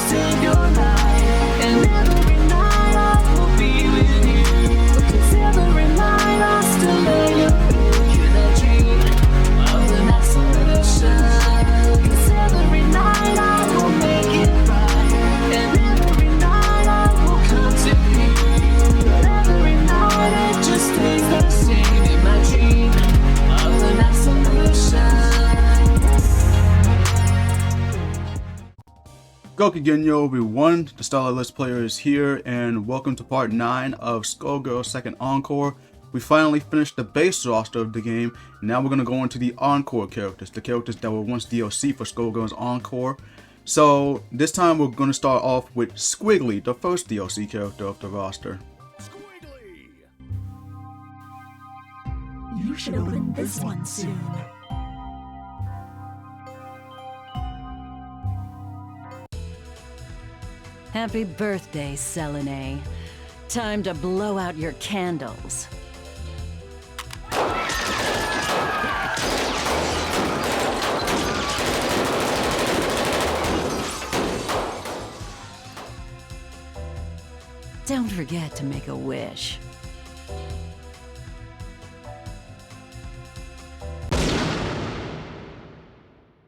save your life. And every night I will be with you. 'Cause every night I still lay you in that dream of the next solution. 'Cause every night I will make it right. And every night I will come to you. But every night it just stays the same in my dream of the next solution. Gokugenyo everyone, the Starlight Let's Player is here, and welcome to part 9 of Skullgirls Second Encore. We finally finished the base roster of the game, and now we're going to go into the Encore characters, the characters that were once DLC for Skullgirls Encore. So, this time we're going to start off with Squigly, the first DLC character of the roster. Squigly! You should open this one soon. Happy birthday, Selene. Time to blow out your candles. Don't forget to make a wish.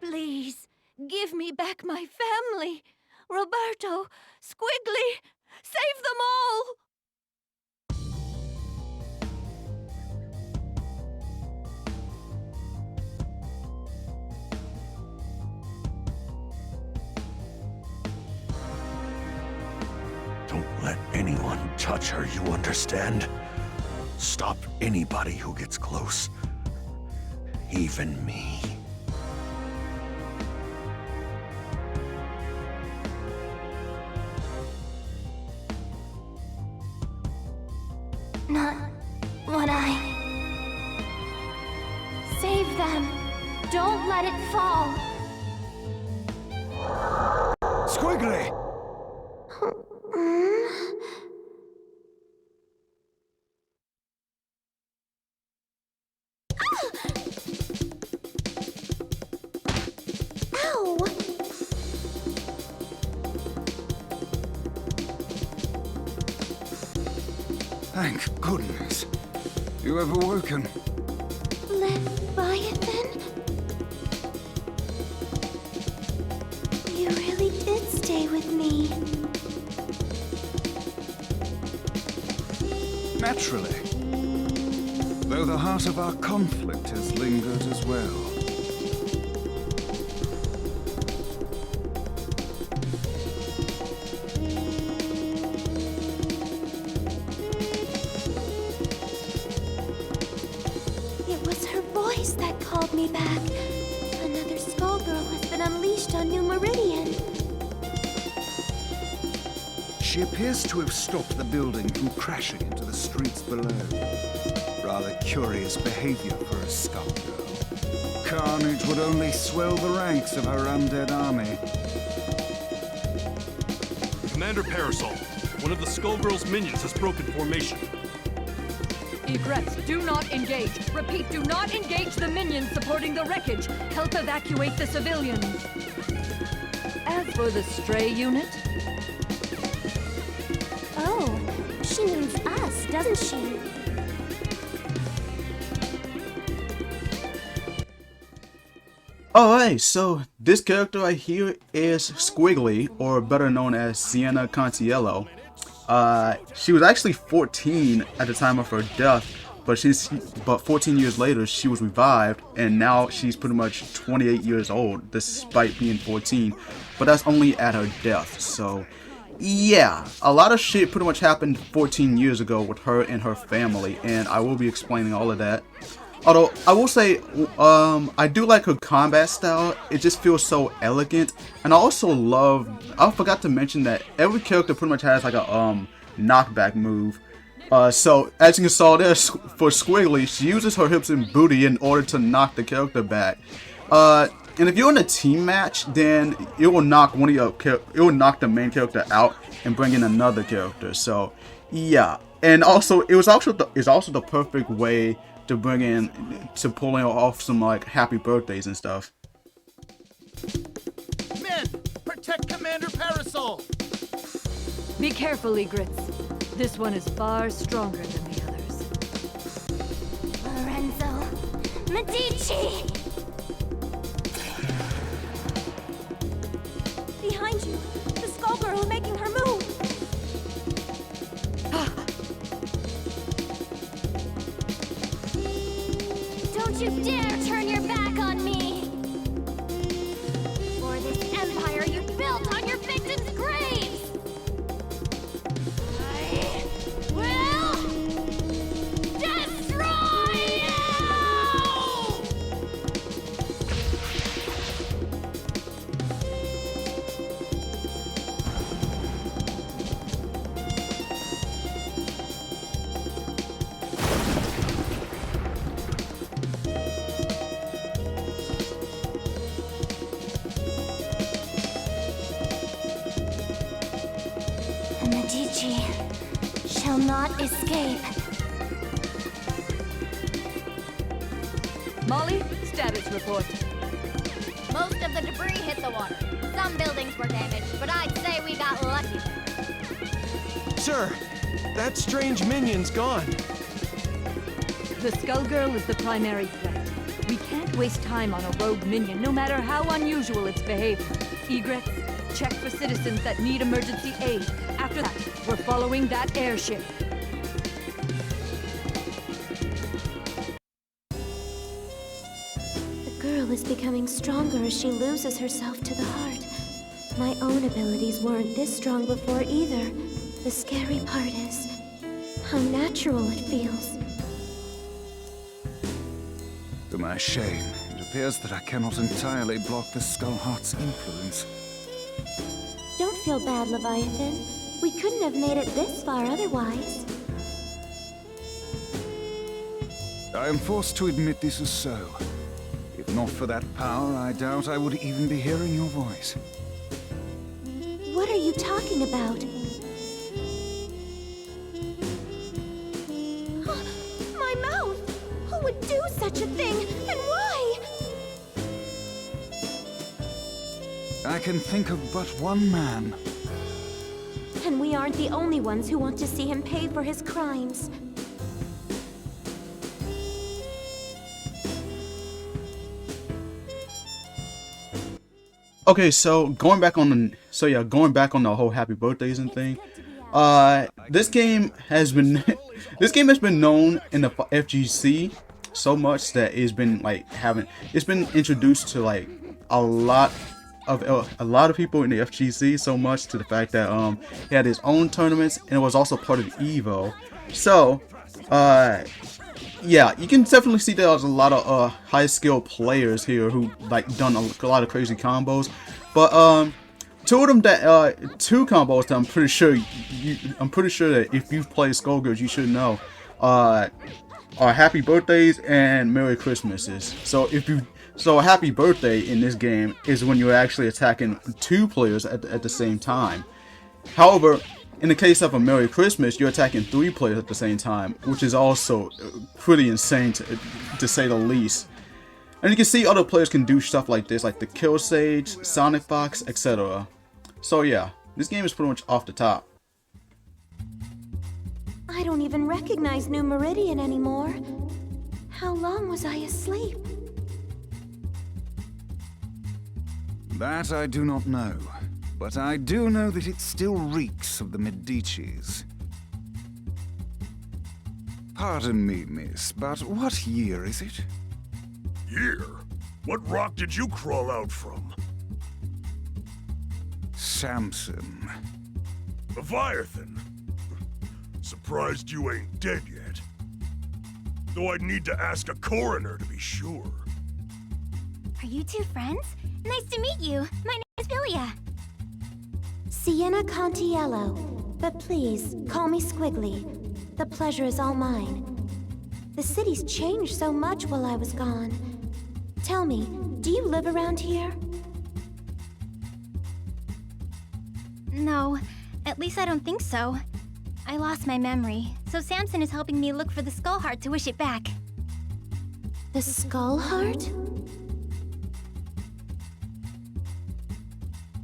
Please, give me back my family. Roberto, Squigly, save them all! Don't let anyone touch her, you understand? Stop anybody who gets close. Even me. Not what I... Save them! Don't let it fall! Squigly! Ow! Thank goodness. You have awoken. Let by it then? You really did stay with me. Naturally. Though the heart of our conflict has lingered as well. It was her voice that called me back. Another Skullgirl has been unleashed on New Meridian. She appears to have stopped the building from crashing into the streets below. Rather curious behavior for a Skullgirl. Carnage would only swell the ranks of her undead army. Commander Parasol, one of the Skullgirls' minions has broken formation. Egress, do not engage. Repeat, do not engage the minions supporting the wreckage. Help evacuate the civilians. As for the stray unit, Oh, she means us, doesn't she? Alright, so this character right here is Squigly, or better known as Sienna Contiello. She was actually 14 at the time of her death, but 14 years later she was revived, and now she's pretty much 28 years old despite being 14, but that's only at her death. So yeah, a lot of shit pretty much happened 14 years ago with her and her family, and I will be explaining all of that. Although, I will say, I do like her combat style. It just feels so elegant. And I also love, I forgot to mention that every character pretty much has like a knockback move. So, as you saw there, for Squigly, she uses her hips and booty in order to knock the character back. And if you're in a team match, then it will knock the main character out and bring in another character. So, yeah. And also, it's also the perfect way to pulling off some like happy birthdays and stuff. Men, protect Commander! Commander Parasol! Be careful, Egrets. This one is far stronger than the others. Lorenzo Medici! Behind you! The Skullgirl making her move! Don't you dare turn your back on me! For this empire you built on your victims' graves! I will destroy you! The Medici shall not escape. Molly, status report. Most of the debris hit the water. Some buildings were damaged, but I'd say we got lucky there. Sir, that strange minion's gone. The Skullgirl is the primary threat. We can't waste time on a rogue minion, no matter how unusual its behavior. Egrets, check for citizens that need emergency aid. After that, we're following that airship. The girl is becoming stronger as she loses herself to the heart. My own abilities weren't this strong before either. The scary part is how natural it feels. To my shame, it appears that I cannot entirely block the Skullheart's influence. Don't feel bad, Leviathan. We couldn't have made it this far otherwise. I am forced to admit this is so. If not for that power, I doubt I would even be hearing your voice. What are you talking about? My mouth! Who would do such a thing? And why? I can think of but one man. And we aren't the only ones who want to see him pay for his crimes. Okay, so going back on the whole happy birthdays and thing. This game has been known in the FGC so much that it's been introduced to like a lot of people in the FGC, so much to the fact that he had his own tournaments and it was also part of Evo. So yeah, you can definitely see there's a lot of high skill players here who like done a lot of crazy combos, but two combos that I'm pretty sure that if you've played Skullgirls you should know are Happy Birthdays and Merry Christmases. So a Happy Birthday in this game is when you're actually attacking two players at the same time. However, in the case of a Merry Christmas, you're attacking three players at the same time, which is also pretty insane to say the least. And you can see other players can do stuff like this, like the Kill Sage, Sonic Fox, etc. So yeah, this game is pretty much off the top. I don't even recognize New Meridian anymore. How long was I asleep? That I do not know. But I do know that it still reeks of the Medicis. Pardon me, miss, but what year is it? Year? What rock did you crawl out from? Samson. Leviathan? Surprised you ain't dead yet. Though I'd need to ask a coroner to be sure. Are you two friends? Nice to meet you. My name is Vilia. Sienna Contiello, but please, call me Squigly. The pleasure is all mine. The city's changed so much while I was gone. Tell me, do you live around here? No, at least I don't think so. I lost my memory, so Samson is helping me look for the Skull Heart to wish it back. The Skull Heart?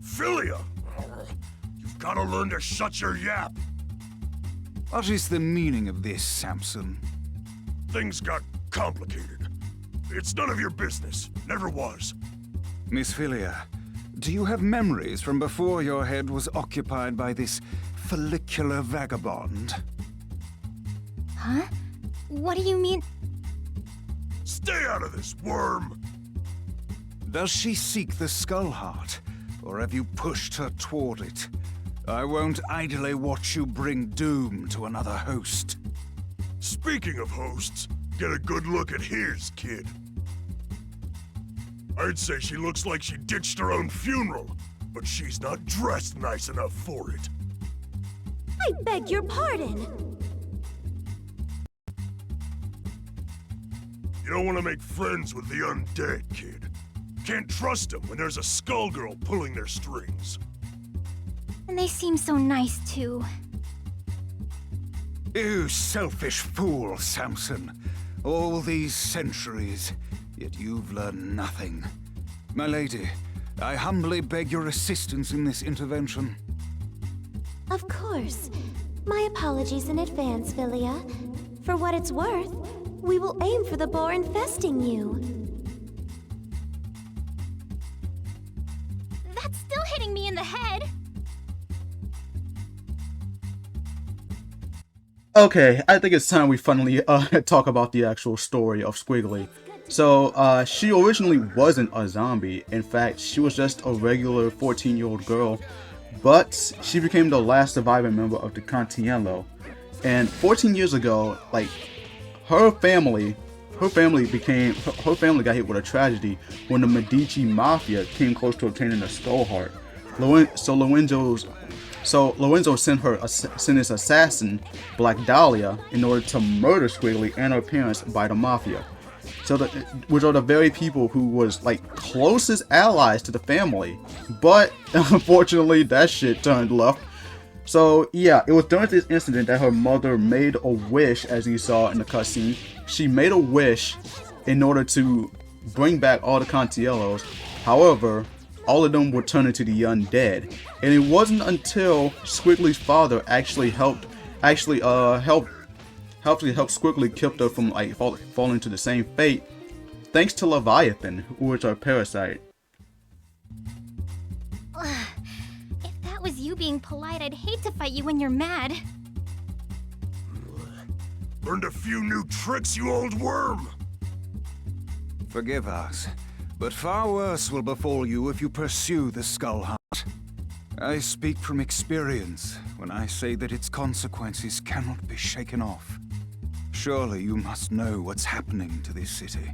Philia! Gotta learn to shut your yap. What is the meaning of this, Samson? Things got complicated. It's none of your business. Never was. Miss Philia, do you have memories from before your head was occupied by this follicular vagabond? Huh? What do you mean? Stay out of this, worm! Does she seek the skull heart, or have you pushed her toward it? I won't idly watch you bring doom to another host. Speaking of hosts, get a good look at his, kid. I'd say she looks like she ditched her own funeral, but she's not dressed nice enough for it. I beg your pardon. You don't want to make friends with the undead, kid. Can't trust them when there's a Skullgirl pulling their strings. And they seem so nice, too. You selfish fool, Samson. All these centuries, yet you've learned nothing. My lady, I humbly beg your assistance in this intervention. Of course. My apologies in advance, Philia. For what it's worth, we will aim for the boar infesting you. That's still hitting me in the head. Okay, I think it's time we finally talk about the actual story of Squigly. So, she originally wasn't a zombie. In fact, she was just a regular 14-year-old girl. But she became the last surviving member of the Contiello. And 14 years ago, like, her family got hit with a tragedy when the Medici Mafia came close to obtaining the Skull Heart. So Lorenzo sent his assassin, Black Dahlia, in order to murder Squigly and her parents by the Mafia. Which are the very people who was like closest allies to the family. But unfortunately, that shit turned left. So yeah, it was during this incident that her mother made a wish, as you saw in the cutscene. She made a wish in order to bring back all the Contiellos. However, all of them were turned into the undead. And it wasn't until Squigly's father actually helped Squigly kept her from like falling to the same fate, thanks to Leviathan, who was her parasite. If that was you being polite, I'd hate to fight you when you're mad. Learned a few new tricks, you old worm! Forgive us, but far worse will befall you if you pursue the Skull Heart. I speak from experience when I say that its consequences cannot be shaken off. Surely you must know what's happening to this city.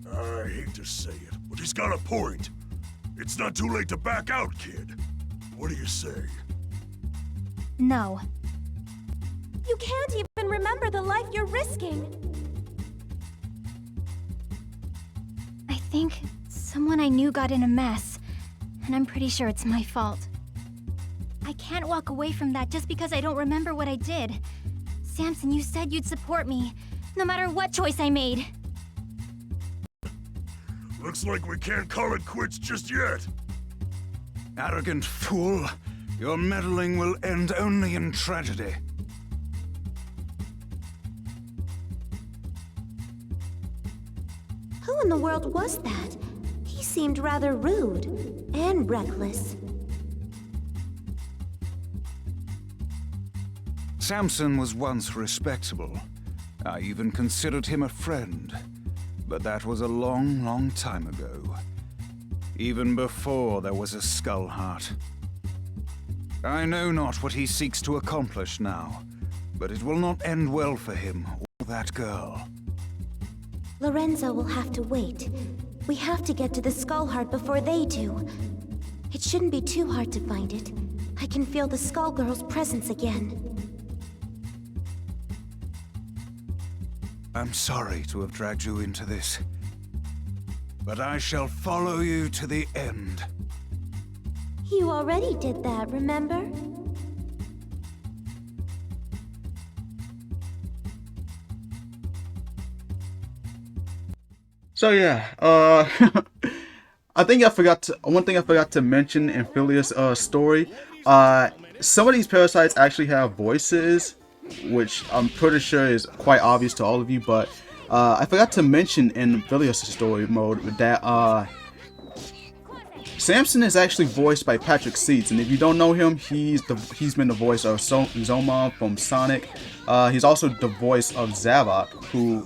I hate to say it, but he's got a point. It's not too late to back out, kid. What do you say? No. You can't even remember the life you're risking. I think someone I knew got in a mess, and I'm pretty sure it's my fault. I can't walk away from that just because I don't remember what I did. Samson, you said you'd support me, no matter what choice I made. Looks like we can't call it quits just yet. Arrogant fool! Your meddling will end only in tragedy. Who in the world was that? He seemed rather rude and reckless. Samson was once respectable. I even considered him a friend. But that was a long, long time ago. Even before there was a Skull Heart. I know not what he seeks to accomplish now, but it will not end well for him or that girl. Lorenzo will have to wait. We have to get to the Skull Heart before they do. It shouldn't be too hard to find it. I can feel the Skullgirls' presence again. I'm sorry to have dragged you into this, but I shall follow you to the end. You already did that, remember? So yeah, one thing I forgot to mention in Philia's story. Some of these parasites actually have voices, which I'm pretty sure is quite obvious to all of you. But I forgot to mention in Philia's story mode that Samson is actually voiced by Patrick Seitz, and if you don't know him, he's been the voice of Zomon from Sonic. He's also the voice of Zavok, who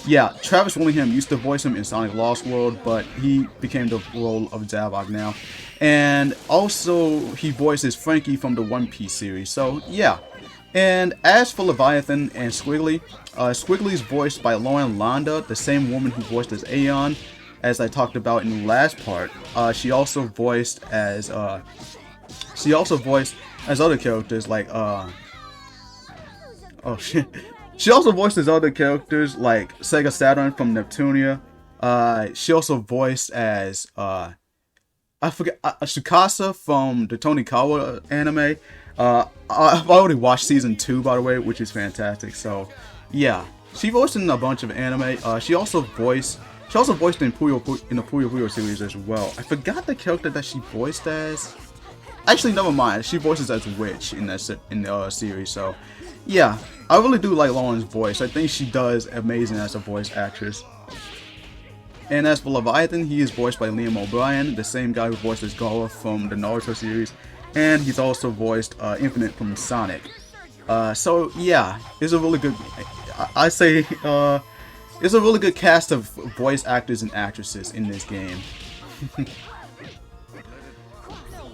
yeah, Travis Willingham used to voice him in Sonic Lost World, but he became the role of Zavok now. And also, he voices Frankie from the One Piece series, so yeah. And as for Leviathan and Squigly, Squigly is voiced by Lauren Londa, the same woman who voiced as Aeon, as I talked about in the last part. She also voiced as other characters like oh shit. She also voices other characters like Sega Saturn from Neptunia. She also voiced as I forget Shikasa from the Tonikawa anime. I've already watched season 2, by the way, which is fantastic. So yeah, she voiced in a bunch of anime. She also voiced in the Puyo Puyo series as well. I forgot the character that she voiced as. Actually, never mind. She voices as Witch in the series. So yeah, I really do like Lauren's voice. I think she does amazing as a voice actress. And as for Leviathan, he is voiced by Liam O'Brien, the same guy who voices Gaara from the Naruto series, and he's also voiced Infinite from Sonic. So yeah, it's a really good. I say it's a really good cast of voice actors and actresses in this game.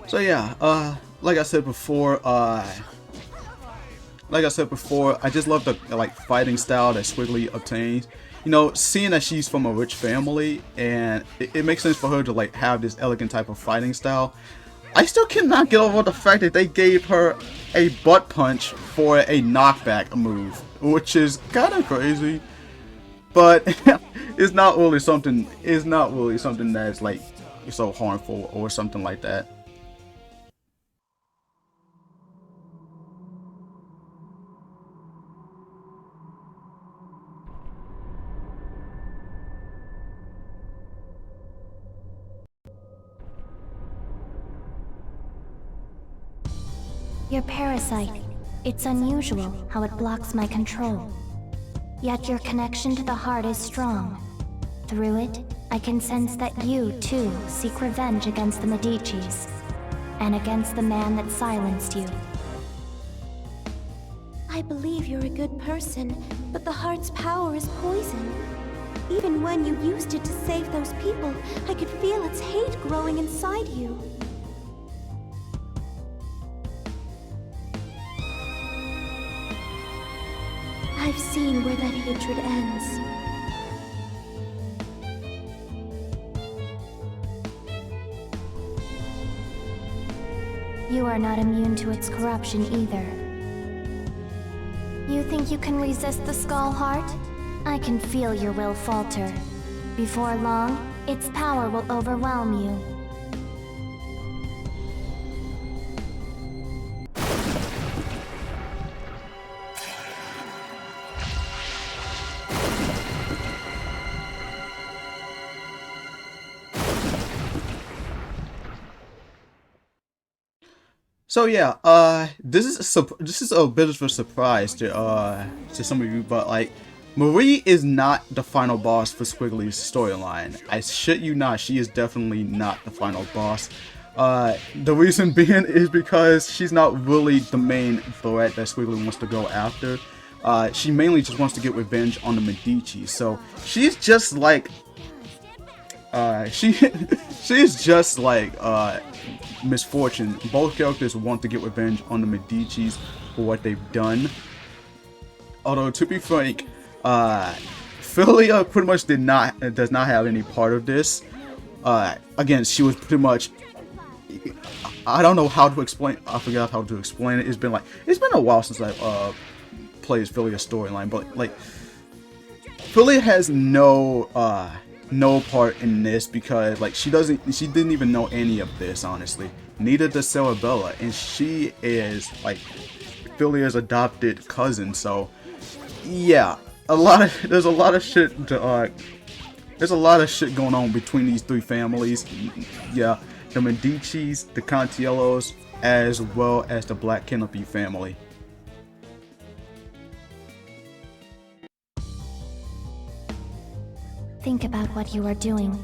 So yeah, like I said before, I just love the fighting style that Squigly obtains. You know, seeing that she's from a rich family, and it makes sense for her to have this elegant type of fighting style. I still cannot get over the fact that they gave her a butt punch for a knockback move, which is kind of crazy. But it's not really something. It's not really something that's so harmful or something like that. Your parasite. It's unusual how it blocks my control. Yet your connection to the heart is strong. Through it, I can sense that you, too, seek revenge against the Medicis, and against the man that silenced you. I believe you're a good person, but the heart's power is poison. Even when you used it to save those people, I could feel its hate growing inside you. I've seen where that hatred ends. You are not immune to its corruption either. You think you can resist the Skull Heart? I can feel your will falter. Before long, its power will overwhelm you. So yeah, this is a bit of a surprise to some of you, but Marie is not the final boss for Squigly's storyline. I shit you not, she is definitely not the final boss. The reason being is because she's not really the main threat that Squigly wants to go after. She mainly just wants to get revenge on the Medici. So she's just she's just like Misfortune. Both characters want to get revenge on the Medicis for what they've done. Although, to be frank, Philia pretty much does not have any part of this. Again, she was pretty much. I don't know how to explain. I forgot how to explain it. It's been a while since I played Philia's storyline, but Philia has no part in this because she didn't even know any of this, honestly. Neither does Cerebella, and she is Philia's adopted cousin. So yeah, there's a lot of shit to there's a lot of shit going on between these three families. Yeah, the Medicis, the Contiellos, as well as the Black Canopy family. Think about what you are doing.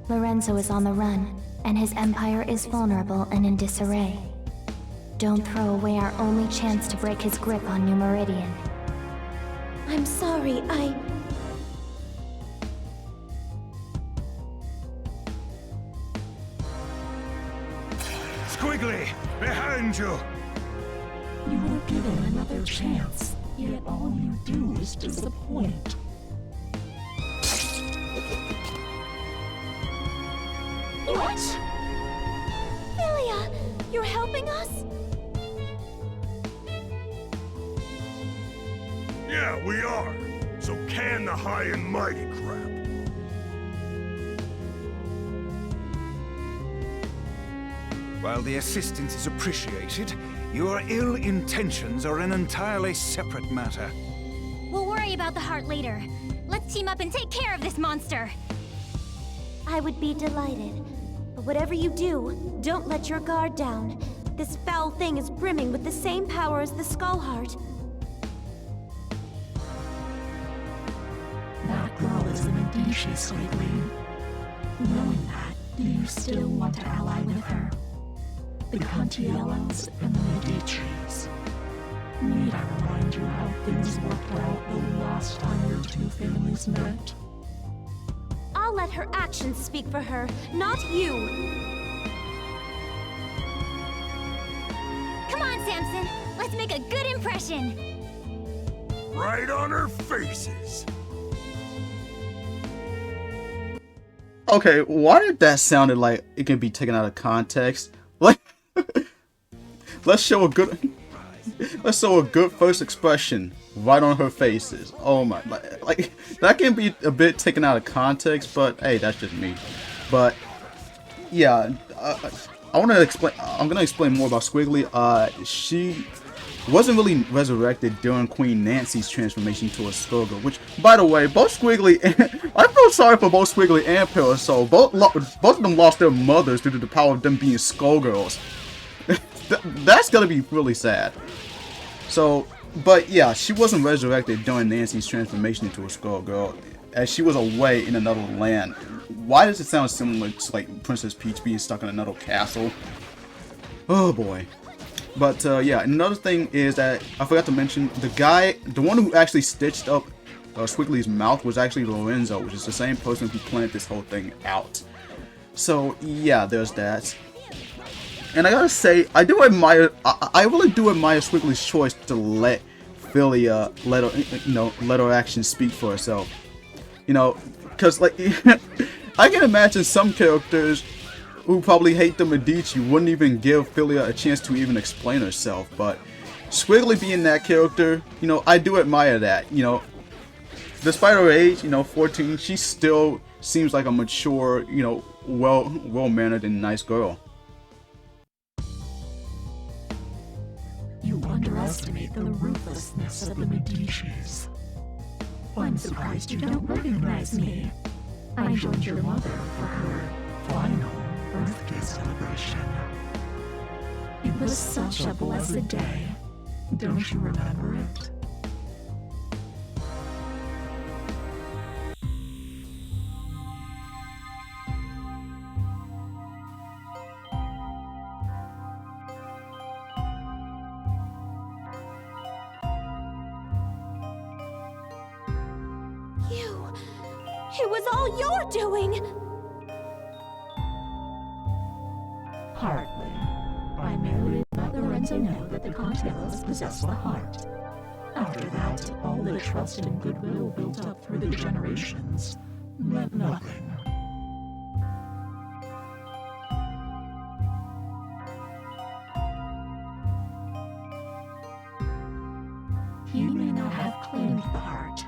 Lorenzo is on the run, and his empire is vulnerable and in disarray. Don't throw away our only chance to break his grip on New Meridian. I'm sorry, Squigly, behind you! You were given another chance, yet all you do is disappoint. What? Philia, you're helping us? Yeah, we are. So can the high and mighty crap. While the assistance is appreciated, your ill intentions are an entirely separate matter. We'll worry about the heart later. Let's team up and take care of this monster. I would be delighted. But whatever you do, don't let your guard down. This foul thing is brimming with the same power as the Skull Heart. That girl is a Medici, Squigly. Knowing that, do you still want to ally with her? The Contiellos and the Medicis. Need I remind you how things worked out the last time your two families met? I'll let her actions speak for her, not you. Come on, Samson. Let's make a good impression. Right on her faces. Okay, why did that sounded like it can be taken out of context? Like, let's show a good first expression right on her faces. Oh my, like that can be a bit taken out of context, but hey, that's just me. But yeah, I want to explain. I'm gonna explain more about Squigly. She wasn't really resurrected during Queen Nancy's transformation to a Skullgirl, which, by the way, both Squigly and I feel sorry for both Squigly and Parasol. Both of them lost their mothers due to the power of them being Skullgirls. That's gonna be really sad. So, but yeah, she wasn't resurrected during Nancy's transformation into a Skullgirl, as she was away in another land. Why does it sound similar to like Princess Peach being stuck in another castle? Oh boy. But yeah, another thing is that I forgot to mention, the one who actually stitched up Squigly's mouth was actually Lorenzo, which is the same person who planned this whole thing out. So yeah, there's that. And I gotta say, I really do admire Squigly's choice to let Philia let her actions speak for herself. You know, because like I can imagine some characters who probably hate the Medici wouldn't even give Philia a chance to even explain herself. But Squigly being that character, you know, I do admire that. You know, despite her age, 14, she still seems like a mature, well-mannered and nice girl. You underestimate the ruthlessness of the Medicis. I'm surprised you don't recognize me. I joined your mother for her final birthday celebration. It was such a blessed day. Don't you remember it? It was all your doing! Hardly. I merely let Lorenzo know that the Contiellos possess the heart. After that, all the trust and goodwill built up through the generations meant nothing. He may not have claimed the heart,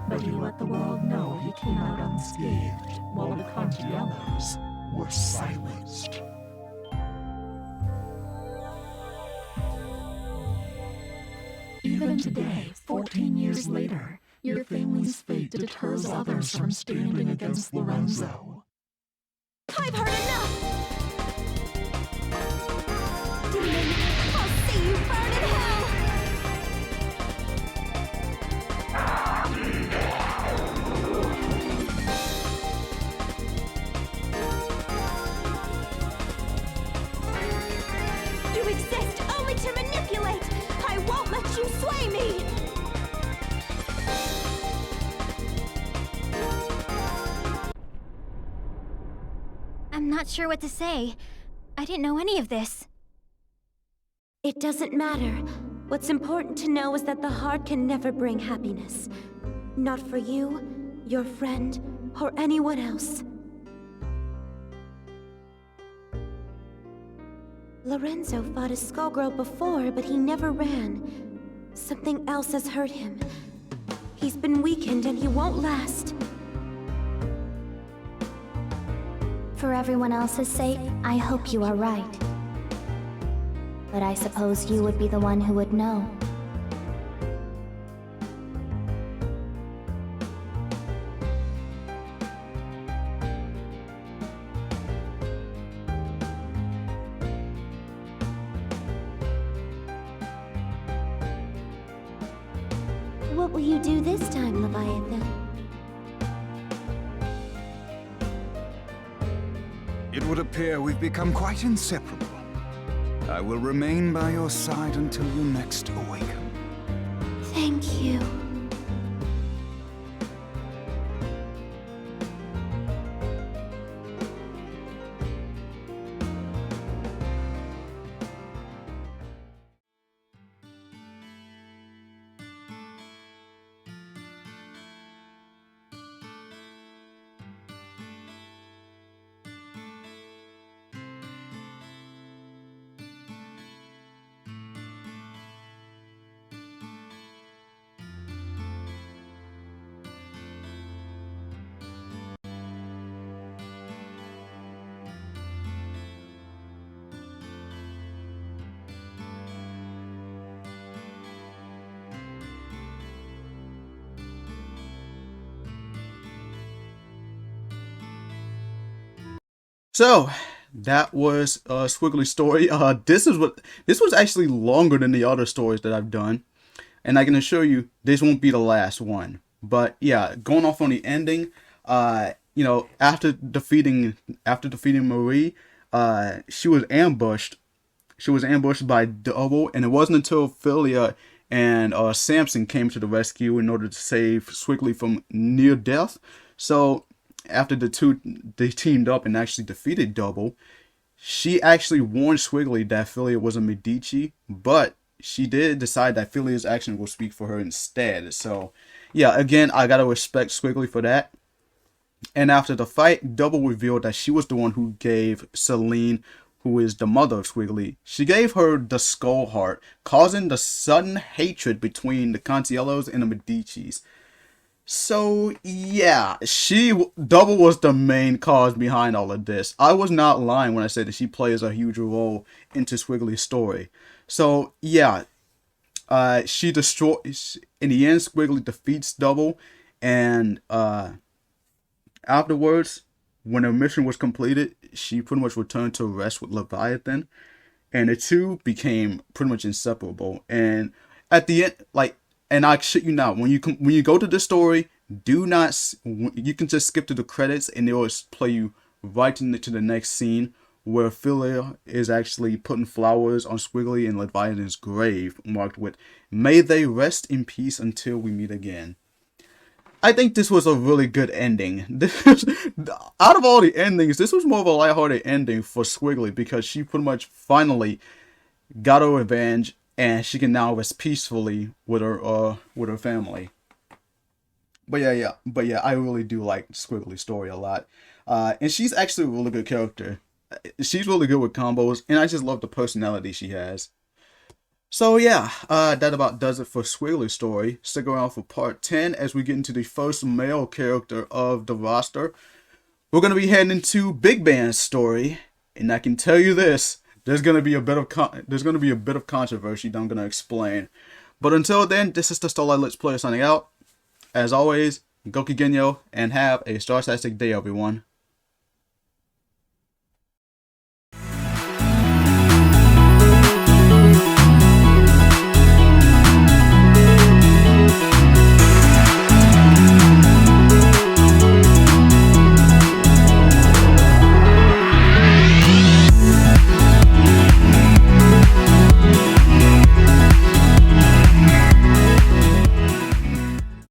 but he let the world know he came out unscathed, while the Contiellos were silenced. Even today, 14 years later, Your family's fate deters others from standing against Lorenzo. I've heard enough! Demon, I'll see you burn in hell! You exist only to manipulate! I won't let you sway me! I'm not sure what to say. I didn't know any of this. It doesn't matter. What's important to know is that the heart can never bring happiness. Not for you, your friend, or anyone else. Lorenzo fought a Skullgirl before, but he never ran. Something else has hurt him. He's been weakened and he won't last. For everyone else's sake, I hope you are right. But I suppose you would be the one who would know. What will you do this time, Leviathan? It would appear we've become quite inseparable. I will remain by your side until you next awaken. Thank you. So that was Squigly's story. This was actually longer than the other stories that I've done, and I can assure you this won't be the last one. But yeah, going off on the ending, you know, after defeating Marie, she was ambushed. She was ambushed by Double, and it wasn't until Philia and Samson came to the rescue in order to save Squigly from near death. So after they teamed up and actually defeated Double, she actually warned Squigly that Philia was a Medici, but she did decide that Philia's action will speak for her instead. So yeah, again, I gotta respect Squigly for that. And after the fight, Double revealed that she was the one who gave Celine, who is the mother of Squigly, she gave her the Skull Heart, causing the sudden hatred between the Contiellos and the Medicis. So yeah, Double was the main cause behind all of this. I was not lying when I said that she plays a huge role into Squigly's story. So yeah, she destroys. In the end, Squigly defeats Double, and afterwards, when her mission was completed, she pretty much returned to rest with Leviathan, and the two became pretty much inseparable. And at the end, and I shit you not, when you go to the story, you can just skip to the credits and they'll play you right into the next scene where Philia is actually putting flowers on Squigly and Leviathan's grave, marked with "May they rest in peace until we meet again." I think this was a really good ending. Out of all the endings, this was more of a lighthearted ending for Squigly because she pretty much finally got her revenge, and she can now rest peacefully with her family. But yeah, I really do like Squigly's story a lot, and she's actually a really good character. She's really good with combos, and I just love the personality she has. So yeah, that about does it for Squigly's story. Stick around for part 10 as we get into the first male character of the roster. We're gonna be heading into Big Band's story, and I can tell you this: there's gonna be a bit of controversy that I'm gonna explain. But until then, this is the Starlight Let's Player signing out. as always, Goki Genyo, and have a star-tastic day, everyone.